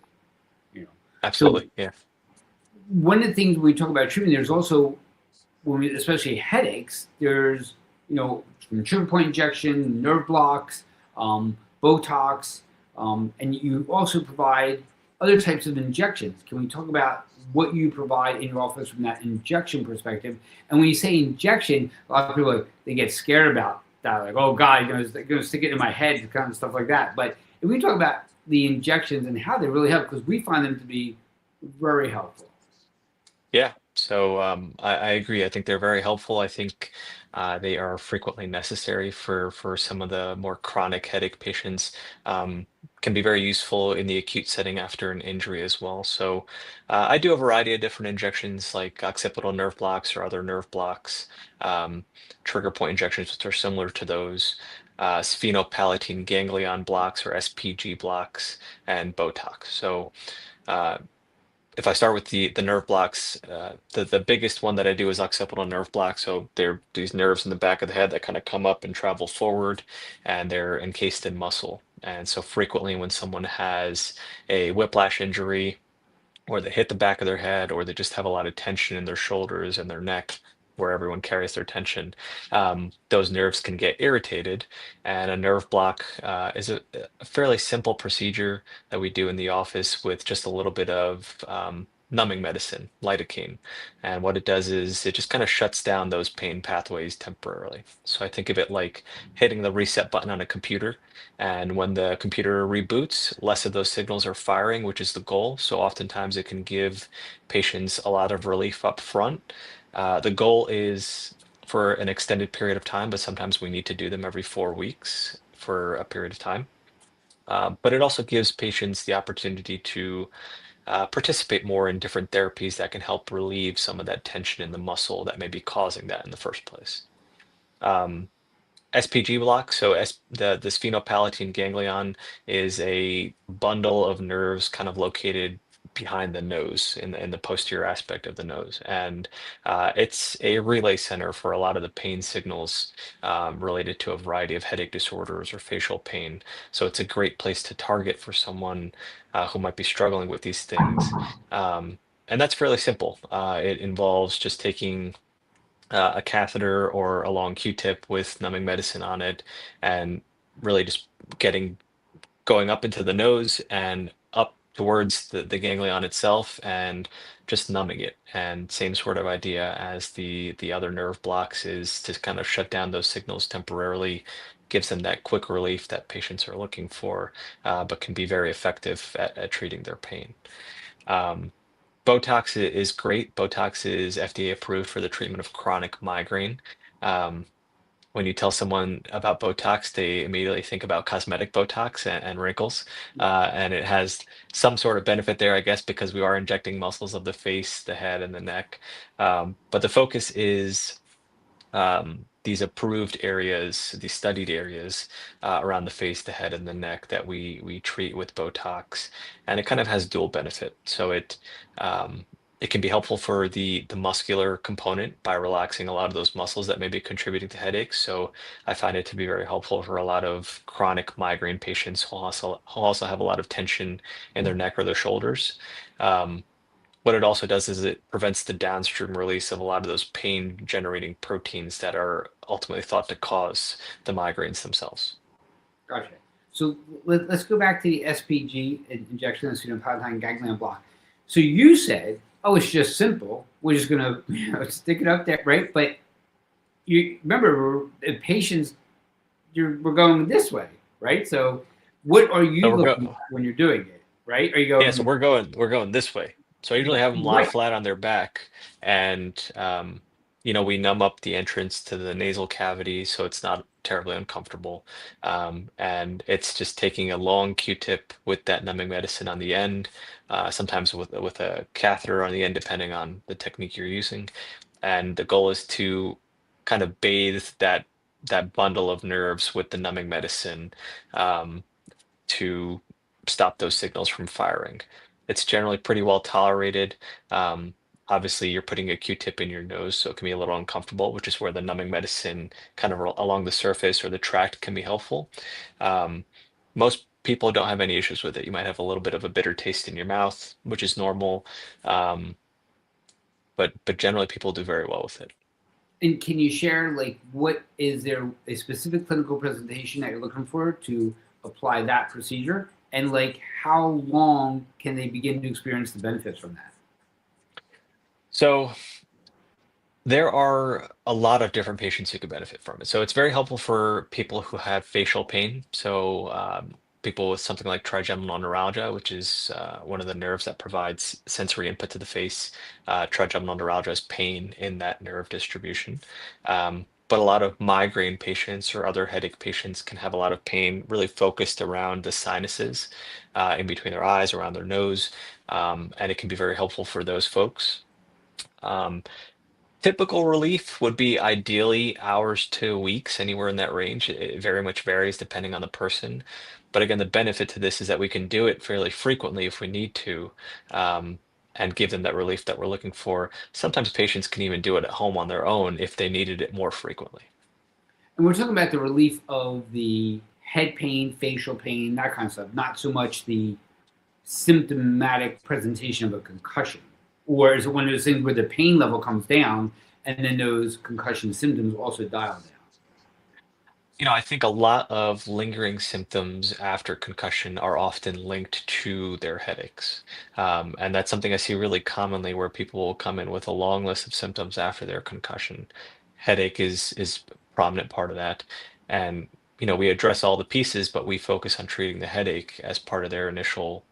You know. So Absolutely. Yeah. one of the things we talk about treatment, there's also especially headaches, there's from trigger point injection, nerve blocks, Botox, and you also provide other types of injections. Can we talk about what you provide in your office from that injection perspective? And when you say injection, a lot of people they get scared about that, like, oh God, they're going to stick it in my head, kind of stuff like that. But if we talk about the injections and how they really help, because we find them to be very helpful. Yeah, so I agree. I think they're very helpful. I think they are frequently necessary for some of the more chronic headache patients. Um, can be very useful in the acute setting after an injury as well. So I do a variety of different injections like occipital nerve blocks or other nerve blocks, um, trigger point injections, which are similar to those. Sphenopalatine ganglion blocks or SPG blocks and Botox. So uh, if I start with the nerve blocks, the biggest one that I do is occipital nerve blocks. So they're these nerves in the back of the head that kind of come up and travel forward, and they're encased in muscle. And so frequently, when someone has a whiplash injury, or they hit the back of their head, or they just have a lot of tension in their shoulders and their neck, where everyone carries their tension, those nerves can get irritated. And a nerve block is a fairly simple procedure that we do in the office with just a little bit of numbing medicine, lidocaine. And what it does is it just kind of shuts down those pain pathways temporarily. So I think of it like hitting the reset button on a computer. And when the computer reboots, less of those signals are firing, which is the goal. So oftentimes it can give patients a lot of relief up front. The goal is for an extended period of time, but sometimes we need to do them every 4 weeks for a period of time. But it also gives patients the opportunity to participate more in different therapies that can help relieve some of that tension in the muscle that may be causing that in the first place. Um, SPG block, so the sphenopalatine ganglion is a bundle of nerves kind of located behind the nose in the posterior aspect of the nose. And it's a relay center for a lot of the pain signals related to a variety of headache disorders or facial pain. So it's a great place to target for someone who might be struggling with these things. Um, and that's fairly simple. It involves just taking a catheter or a long Q-tip with numbing medicine on it, and really just getting going up into the nose and up towards the ganglion itself and just numbing it. And same sort of idea as the other nerve blocks is to kind of shut down those signals temporarily, gives them that quick relief that patients are looking for, but can be very effective at treating their pain. Um, Botox is great. Botox is FDA approved for the treatment of chronic migraine. Um, when you tell someone about Botox, they immediately think about cosmetic Botox and wrinkles. And it has some sort of benefit there, I guess, because we are injecting muscles of the face, the head, and the neck. But the focus is these approved areas, these studied areas around the face, the head, and the neck that we treat with Botox, and it kind of has dual benefit. So it can be helpful for the muscular component by relaxing a lot of those muscles that may be contributing to headaches. So I find it to be very helpful for a lot of chronic migraine patients who also have a lot of tension in their neck or their shoulders. Um, what it also does is it prevents the downstream release of a lot of those pain generating proteins that are ultimately thought to cause the migraines themselves. Gotcha. So let's go back to the SPG injection, the pseudopontine ganglion block. So you said, oh, it's just simple. We're just going to stick it up there, right? But you remember, the patients, we're going this way, right? So what are you So we're looking go at when you're doing it, right? Are you Yeah, so going we're going this way. So I usually have them lie right? flat on their back, and we numb up the entrance to the nasal cavity so it's not terribly uncomfortable. And it's just taking a long Q-tip with that numbing medicine on the end, sometimes with a catheter on the end, depending on the technique you're using. And the goal is to kind of bathe that bundle of nerves with the numbing medicine. Um, to stop those signals from firing. It's generally pretty well tolerated. Um, Obviously, you're putting a Q-tip in your nose, so it can be a little uncomfortable, which is where the numbing medicine kind of along the surface or the tract can be helpful. Um, Most people don't have any issues with it. You might have a little bit of a bitter taste in your mouth, which is normal, um, but generally people do very well with it. And can you share, like, what is there a specific clinical presentation that you're looking for to apply that procedure? And like, how long can they begin to experience the benefits from that? So there are a lot of different patients who could benefit from it. So it's very helpful for people who have facial pain. So people with something like trigeminal neuralgia, which is one of the nerves that provides sensory input to the face. Trigeminal neuralgia is pain in that nerve distribution. But a lot of migraine patients or other headache patients can have a lot of pain really focused around the sinuses, in between their eyes, around their nose. And it can be very helpful for those folks. Um, Typical relief would be ideally hours to weeks, anywhere in that range. It very much varies depending on the person. But again, the benefit to this is that we can do it fairly frequently if we need to, um, and give them that relief that we're looking for. Sometimes patients can even do it at home on their own if they needed it more frequently. And we're talking about the relief of the head pain, facial pain, that kind of stuff, not so much the symptomatic presentation of a concussion. Or is it one of those things where the pain level comes down and then those concussion symptoms also dial down? I think a lot of lingering symptoms after concussion are often linked to their headaches. And that's something I see really commonly where people will come in with a long list of symptoms after their concussion. Headache is a prominent part of that. And, we address all the pieces, but we focus on treating the headache as part of their initial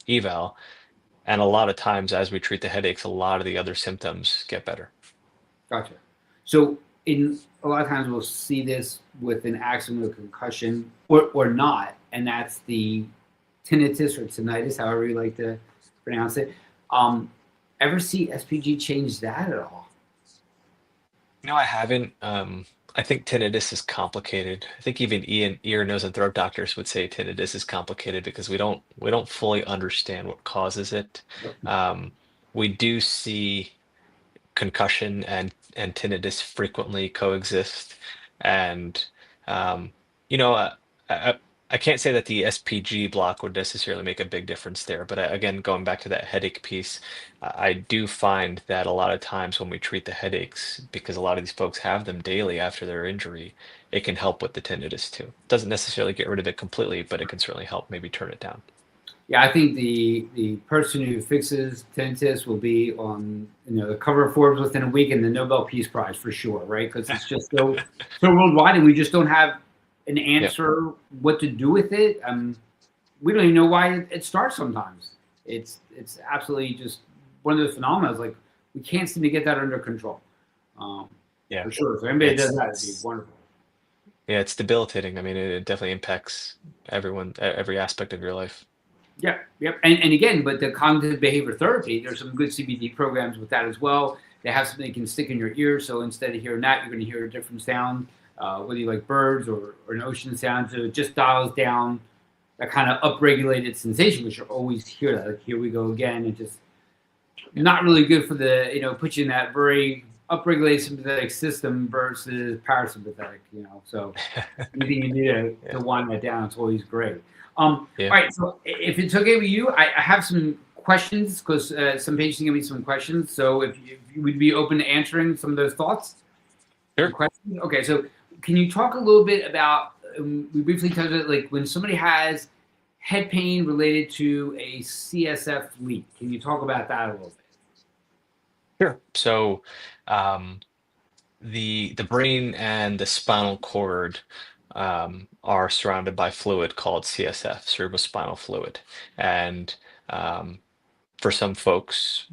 eval. And a lot of times, as we treat the headaches, a lot of the other symptoms get better. Gotcha. So in a lot of times we'll see this with an accident or concussion or not, and that's the tinnitus or tinnitus, however you like to pronounce it. Um, Ever see SPG change that at all? No, I haven't. I think tinnitus is complicated. I think even ear, nose, and throat doctors would say tinnitus is complicated because we don't fully understand what causes it. Um, we do see concussion and tinnitus frequently coexist, and um, you know, I, I can't say that the SPG block would necessarily make a big difference there. But again, going back to that headache piece, I do find that a lot of times when we treat the headaches, because a lot of these folks have them daily after their injury, it can help with the tinnitus too. Doesn't necessarily get rid of it completely, but it can certainly help maybe turn it down. Yeah, I think the person who fixes tinnitus will be on the cover of Forbes within a week and the Nobel Peace Prize for sure, right? Because it's just so worldwide, and we just don't have an Yeah. answer what to do with it. We don't even know why it starts sometimes. It's absolutely just one of those phenomena is like we can't seem to get that under control. Um, Yeah. for sure. So anybody that does It's that would be wonderful. yeah, it's debilitating. I mean, it definitely impacts everyone, every aspect of your life. Yeah, yep. And again, but the cognitive behavior therapy, there's some good CBD programs with that as well. They have something you can stick in your ear, so instead of hearing that, you're going to hear a different sound, whether you like birds or an ocean sound. So it just dials down that kind of upregulated sensation, which you always hear that. Like here we go again, and just Yeah. not really good for the put you in that very upregulated sympathetic system versus parasympathetic. So anything you do to Yeah. wind that down, it's always great. Yeah. All right, so if it's okay with you, I have some questions because some patients give me some questions. So if you would be open to answering some of those thoughts and Sure. questions. Okay, so can you talk a little bit about, we briefly touched on it, like when somebody has head pain related to a CSF leak, can you talk about that a little bit? Sure. So, um, the brain and the spinal cord are surrounded by fluid called CSF, cerebrospinal fluid, and um, for some folks,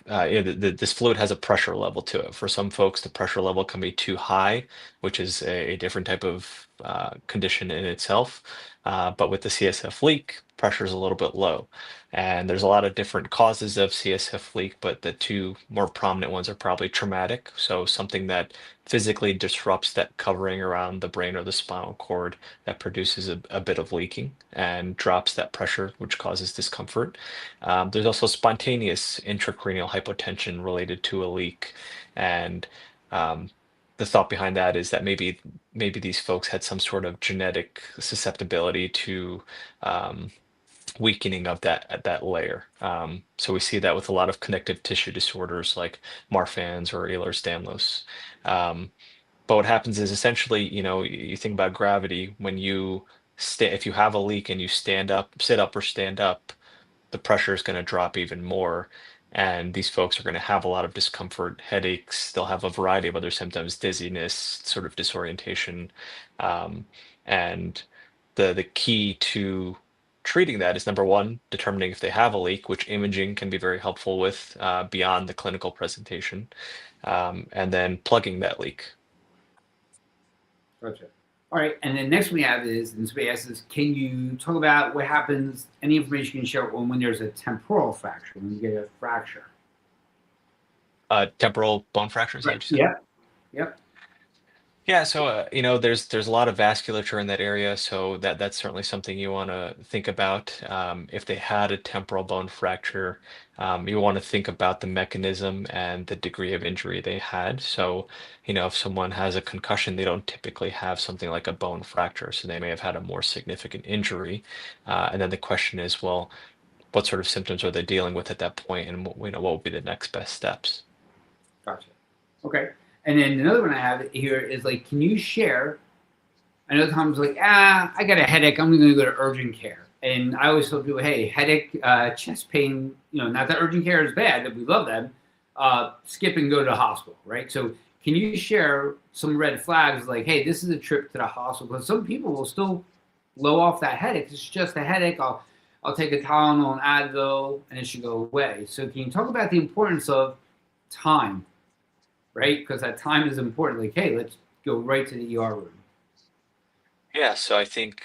this fluid has a pressure level to it. For some folks, the pressure level can be too high, which is a different type of condition in itself. But with the CSF leak, pressure is a little bit low. And there's a lot of different causes of CSF leak, but the two more prominent ones are probably traumatic. So something that physically disrupts that covering around the brain or the spinal cord that produces a bit of leaking and drops that pressure, which causes discomfort. There's also spontaneous intracranial hypotension related to a leak, and um, the thought behind that is that maybe these folks had some sort of genetic susceptibility to um, weakening of that layer. So we see that with a lot of connective tissue disorders like Marfan's or Ehlers-Danlos. Um, but what happens is essentially, you think about gravity when if you have a leak and you stand up, sit up or stand up, the pressure is going to drop even more. And these folks are going to have a lot of discomfort, headaches. They'll have a variety of other symptoms, dizziness, sort of disorientation. Um, and the key to treating that is number one, determining if they have a leak, which imaging can be very helpful with beyond the clinical presentation, and then plugging that leak. Gotcha. All right, and then next we have is, and somebody asks is, can you talk about what happens, any information you can share on when there's a temporal fracture, when you get a fracture? Temporal bone fractures, is that Right. what you said? Yep. Yep. Yeah, so there's a lot of vasculature in that area, so that's certainly something you want to think about. If they had a temporal bone fracture, you want to think about the mechanism and the degree of injury they had. So, if someone has a concussion, they don't typically have something like a bone fracture, so they may have had a more significant injury. And then the question is, well, what sort of symptoms are they dealing with at that point, and what would be the next best steps? Gotcha. Okay. And then another one I have here is like, can you share? I know Tom's like, I got a headache. I'm going to go to urgent care. And I always tell people, hey, headache, chest pain, not that urgent care is bad, that we love them. Skip and go to the hospital, right? So can you share some red flags like, hey, this is a trip to the hospital? Because some people will still blow off that headache. It's just a headache. I'll take a Tylenol and Advil, and it should go away. So can you talk about the importance of time, right? Because that time is important. Like, hey, let's go right to the ER room. Yeah, so I think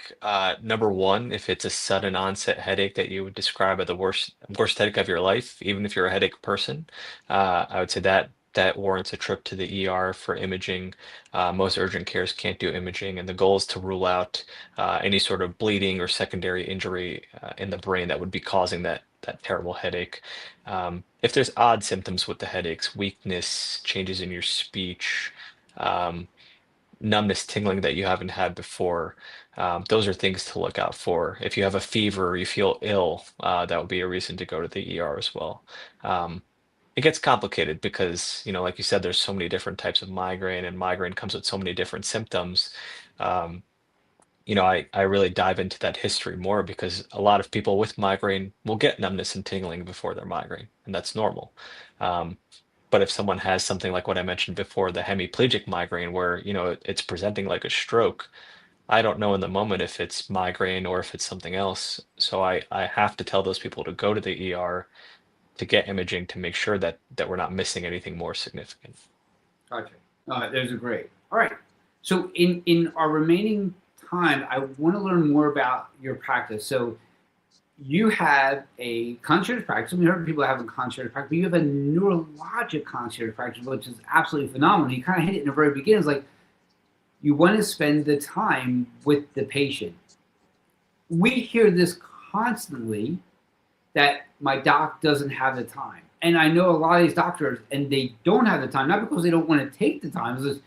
number one, if it's a sudden onset headache that you would describe as the worst headache of your life, even if you're a headache person, I would say that warrants a trip to the ER for imaging. Most urgent cares can't do imaging, and the goal is to rule out any sort of bleeding or secondary injury in the brain that would be causing that terrible headache. If there's odd symptoms with the headaches, weakness, changes in your speech. Um, Numbness, tingling that you haven't had before. Those are things to look out for. If you have a fever or you feel ill, that would be a reason to go to the ER as well. Um, it gets complicated because, like you said, there's so many different types of migraine, and migraine comes with so many different symptoms. Um, I really dive into that history more because a lot of people with migraine will get numbness and tingling before their migraine, and that's normal. Um, but if someone has something like what I mentioned before, the hemiplegic migraine, where it's presenting like a stroke, I don't know in the moment if it's migraine or if it's something else. So I have to tell those people to go to the ER to get imaging to make sure that we're not missing anything more significant. Gotcha. Those are great. All right. So in our remaining time, I want to learn more about your practice. So you have a concierge practice. We heard people having concierge practice, but you have a neurologic concierge practice, which is absolutely phenomenal. You kind of hit it in the very beginning. It's like you want to spend the time with the patient. We hear this constantly that my doc doesn't have the time. And I know a lot of these doctors, and they don't have the time, not because they don't want to take the time, it's just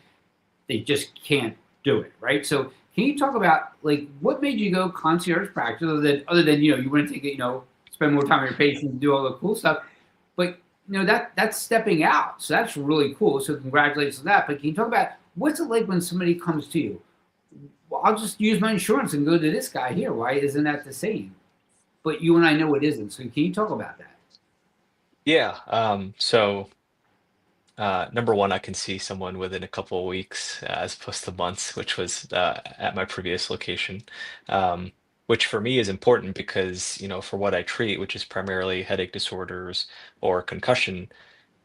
they just can't do it, right? So can you talk about like what made you go concierge practice other than you want to take it, spend more time with your patients, do all the cool stuff, but that's stepping out. So that's really cool. So congratulations on that. But can you talk about what's it like when somebody comes to you? Well, I'll just use my insurance and go to this guy here. Why isn't that the same? But you and I know it isn't. So can you talk about that? Yeah. Number one, I can see someone within a couple of weeks as opposed to months, which was at my previous location. Um, which for me is important because, for what I treat, which is primarily headache disorders or concussion,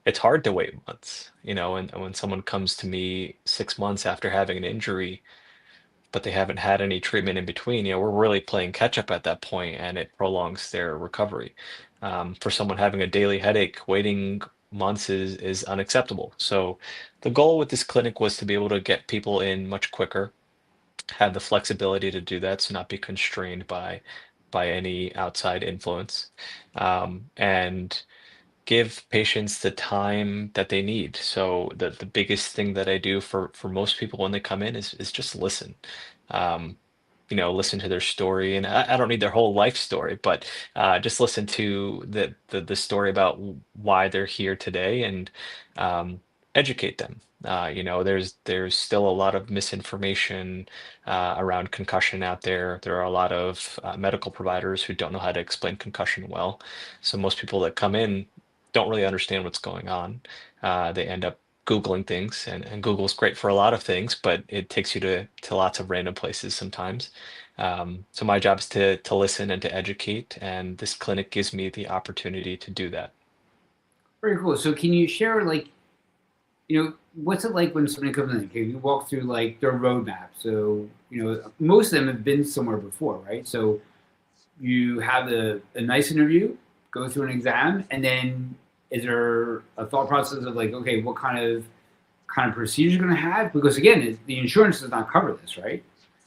it's hard to wait months, and when someone comes to me 6 months after having an injury, but they haven't had any treatment in between, we're really playing catch up at that point, and it prolongs their recovery. For someone having a daily headache, waiting months is unacceptable. So the goal with this clinic was to be able to get people in much quicker, have the flexibility to do that, so not be constrained by any outside influence, and give patients the time that they need. So the biggest thing that I do for most people when they come in is just listen. Um, listen to their story, and I don't need their whole life story, but just listen to the story about why they're here today, and um, educate them. There's still a lot of misinformation around concussion out there. There are a lot of medical providers who don't know how to explain concussion well. So most people that come in don't really understand what's going on. They end up Googling things, and Google's great for a lot of things, but it takes you to lots of random places sometimes. So my job is to listen and to educate, and this clinic gives me the opportunity to do that. Very cool. So can you share like, what's it like when somebody comes in? Okay, you walk through like their roadmap. So, most of them have been somewhere before, right? So you have a nice interview, go through an exam, and then is there a thought process of like, okay, what kind of procedure you're going to have? Because again, the insurance does not cover this, right?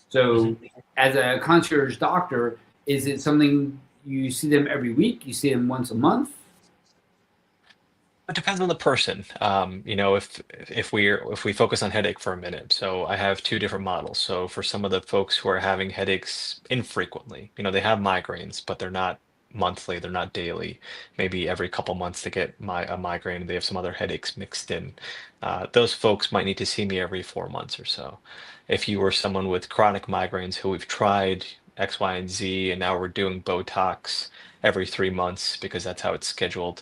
So Mhm. as a concierge doctor, is it something you see them every week? You see them once a month? It depends on the person. If we focus on headache for a minute, so I have two different models. So for some of the folks who are having headaches infrequently, they have migraines, but they're not monthly, they're not daily. Maybe every couple months they get a migraine. They have some other headaches mixed in. Those folks might need to see me every 4 months or so. If you were someone with chronic migraines who we've tried X, Y, and Z, and now we're doing Botox every 3 months because that's how it's scheduled,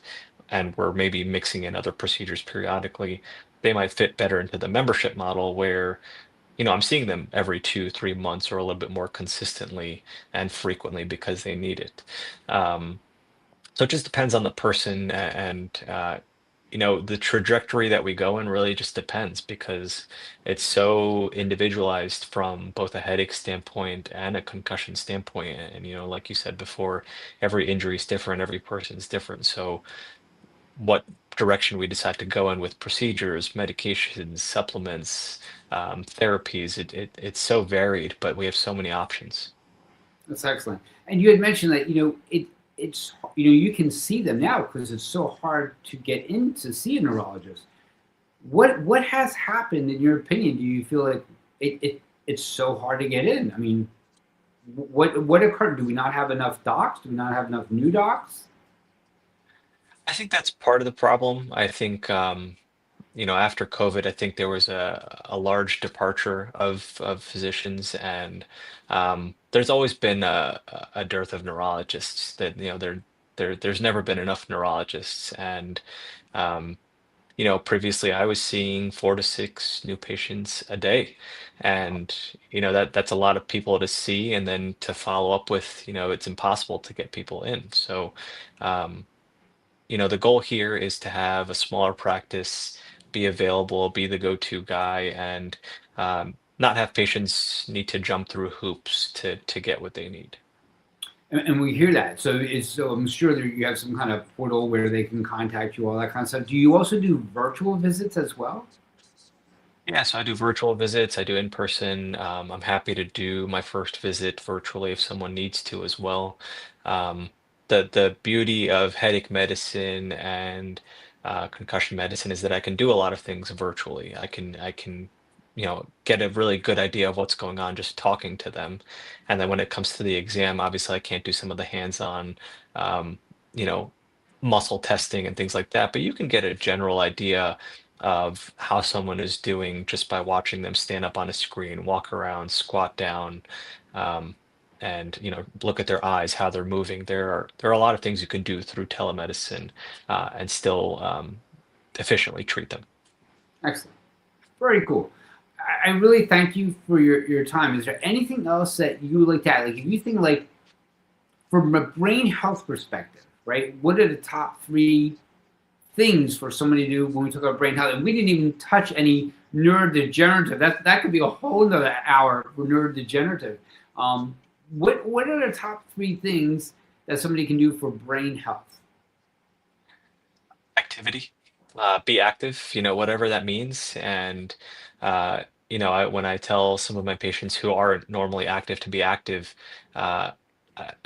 and we're maybe mixing in other procedures periodically, they might fit better into the membership model where, I'm seeing them every 2, 3 months or a little bit more consistently and frequently because they need it. Um, so it just depends on the person, and the trajectory that we go in really just depends because it's so individualized from both a headache standpoint and a concussion standpoint. And like you said before, every injury is different, every person's different. So what direction we decide to go in with procedures, medications, supplements, therapies. It's so varied, but we have so many options. That's excellent. And you had mentioned that it's you can see them now because it's so hard to get in to see a neurologist. What has happened in your opinion? Do you feel like it's so hard to get in? I mean, what occurred? Do we not have enough docs? Do we not have enough new docs? I think that's part of the problem. I think after COVID, I think there was a large departure of physicians, and there's always been a dearth of neurologists. That there's never been enough neurologists, and um, previously I was seeing 4 to 6 new patients a day. And, that's a lot of people to see and then to follow up with, it's impossible to get people in. So, um, the goal here is to have a smaller practice, be available, be the go-to guy, and not have patients need to jump through hoops to get what they need. And we hear that. So I'm sure that you have some kind of portal where they can contact you, all that kind of stuff. Do you also do virtual visits as well? Yeah, so I do virtual visits, I do in person. I'm happy to do my first visit virtually if someone needs to as well. Um, the beauty of headache medicine and concussion medicine is that I can do a lot of things virtually. I can get a really good idea of what's going on just talking to them. And then when it comes to the exam, obviously I can't do some of the hands-on um, you know, muscle testing and things like that, but you can get a general idea of how someone is doing just by watching them stand up on a screen, walk around, squat down, um, and look at their eyes, how they're moving. There are a lot of things you can do through telemedicine and still efficiently treat them. Excellent. Very cool. I really thank you for your time. Is there anything else that you would like to add? Like if you think like from a brain health perspective, right? What are the top three things for somebody to do when we talk about brain health? And we didn't even touch any neurodegenerative. That could be a whole nother hour for neurodegenerative. What are the top three things that somebody can do for brain health? Activity, be active, whatever that means. And when I tell some of my patients who are normally active to be active, uh,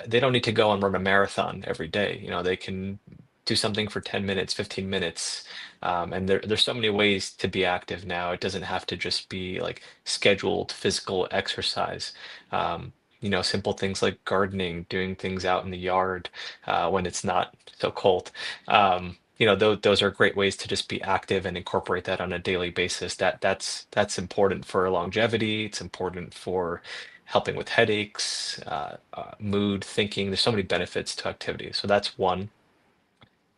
they don't need to go and run a marathon every day. They can do something for 10 minutes, 15 minutes. And there's so many ways to be active now. It doesn't have to just be like scheduled physical exercise. Simple things like gardening, doing things out in the yard when it's not so cold. Those are great ways to just be active and incorporate that on a daily basis. That's important for longevity. It's important for helping with headaches, mood, thinking. There's so many benefits to activity. So that's one.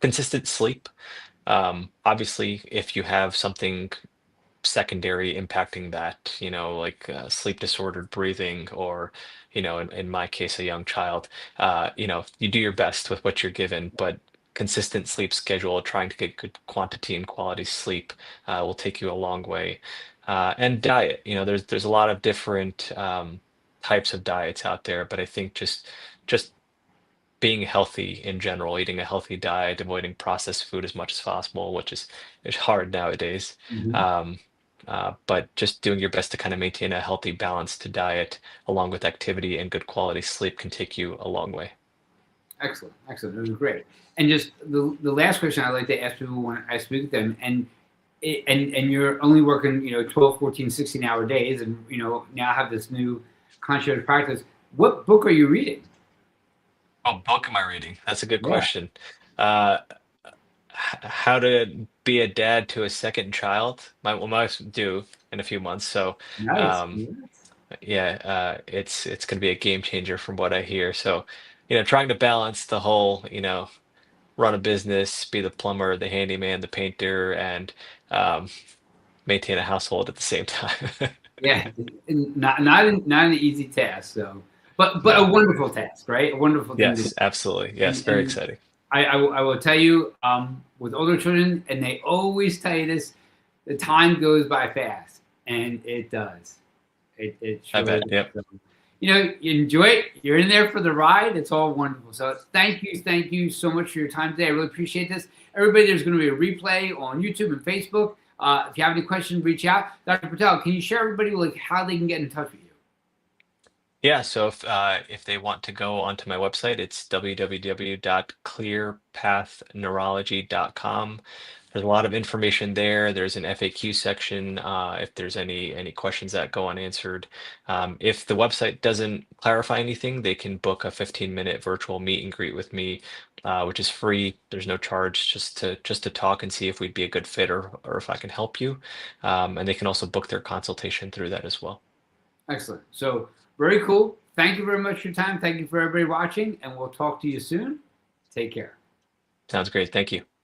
Consistent sleep. Obviously, if you have something secondary impacting that, like sleep disordered breathing, or, in my case, a young child, you do your best with what you're given, but consistent sleep schedule, trying to get good quantity and quality sleep will take you a long way. And diet, there's a lot of different types of diets out there, but I think just being healthy in general, eating a healthy diet, avoiding processed food as much as possible, which is hard nowadays. Mhm. Um, but just doing your best to kind of maintain a healthy, balanced diet along with activity and good quality sleep can take you a long way. Excellent, excellent. That was great. And just the last question I like to ask people when I speak with them, and you're only working 12, 14, 16-hour days, and now have this new concierge practice. What book are you reading? Oh, book am I reading? That's a good Yeah, question. Uh, how to be a dad to a second child. My wife's due in a few months, so nice. um, Yes. yeah, it's going to be a game changer from what I hear. So, trying to balance the whole, run a business, be the plumber, the handyman, the painter, and um, maintain a household at the same time. Yeah, not an easy task. So, but a No. wonderful task, right? A wonderful thing to do. Yes, absolutely. Yes, very And exciting. I will tell you, with older children, and they always tell you this, the time goes by fast, and it does. It I surely bet. does. Yep. So, you enjoy it. You're in there for the ride. It's all wonderful. So thank you so much for your time today. I really appreciate this. Everybody, there's going to be a replay on YouTube and Facebook. If you have any questions, reach out. Dr. Patel, can you share everybody like how they can get in touch with you? Yeah, so if they want to go onto my website, it's www.clearpathneurology.com. There's a lot of information there. There's an FAQ section if there's any questions that go unanswered. If the website doesn't clarify anything, they can book a 15-minute virtual meet and greet with me, which is free. There's no charge, just to talk and see if we'd be a good fit, or if I can help you. And they can also book their consultation through that as well. Excellent. So very cool. Thank you very much for your time. Thank you for everybody watching, and we'll talk to you soon. Take care. Sounds great. Thank you.